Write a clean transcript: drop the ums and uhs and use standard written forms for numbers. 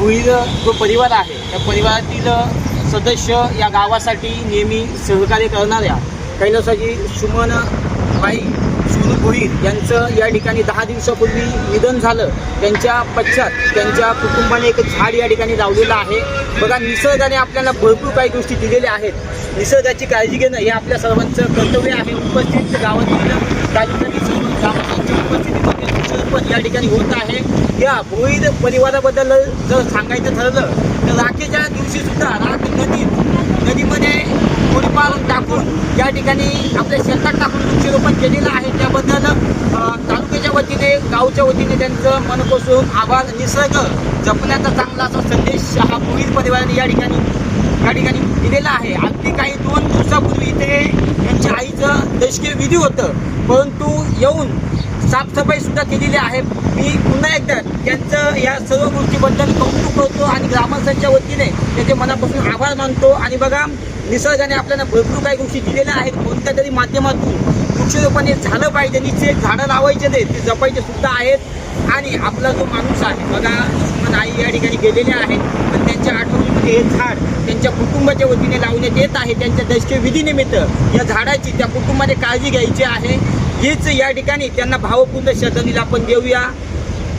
भुईर जो परिवार आहे त्या परिवारातील सदस्य या गावासाठी नेहमी सहकार्य करणाऱ्या कैलासाजी सुमनबाई सुनू भुईर यांचं या ठिकाणी 10 दिवसापूर्वी निधन झालं. त्यांच्या पश्चात त्यांच्या कुटुंबाने एक झाड या ठिकाणी लावलेलं आहे. बघा, निसर्गाने आपल्याला भरपूर काही गोष्टी दिलेल्या आहेत. निसर्गाची काळजी घेणं हे आपल्या सर्वांचं कर्तव्य आहे. उपस्थित गावातील तालुक्यातील सर्व ग्रामस्थांच्या उपस्थितीमध्ये वृक्षारोपण या ठिकाणी होत आहे. या भुईर परिवाराबद्दल जर सांगायचं ठरलं तर राखेच्या दिवशी सुद्धा राख नदीमध्ये थोडीफार टाकून या ठिकाणी आपल्या शेतात टाकून वृक्षारोपण केलेलं आहे. त्याबद्दल तालुक्याच्या वतीने गावच्या वतीने त्यांचं मनपासून आभार. निसर्ग जपण्याचा चांगला असा संदेश हा भुईर परिवाराने या ठिकाणी दिलेला आहे. अगदी काही 2 दिवसापूर्वी इथे त्यांच्या आईचं दशकीय विधी होतं, परंतु येऊन साफसफाई सुद्धा केलेली आहे. मी पुन्हा एकदा त्यांचं या सर्व गोष्टीबद्दल कौतुक करतो आणि ग्रामस्थांच्या वतीने त्याचे मनापासून आभार मानतो. आणि बघा, निसर्गाने आपल्याला भरपूर काही गोष्टी दिलेल्या आहेत. कोणत्या तरी माध्यमातून वृक्षारोपण हे झालं पाहिजे. निश्चित झाडं लावायचे नाही, ते जपायचे सुद्धा आहेत. आणि आपला जो माणूस आहे बघा, सुमन आई या ठिकाणी गेलेले आहेत, पण त्यांच्या आठवणीमध्ये हे झाड त्यांच्या कुटुंबाच्या वतीने लावण्यात येत आहे. त्यांच्या दशकीय विधीनिमित्त या झाडाची त्या कुटुंबाने काळजी घ्यायची आहे. हीच या ठिकाणी त्यांना भावपूर्ण श्रद्धांजली आपण देऊया.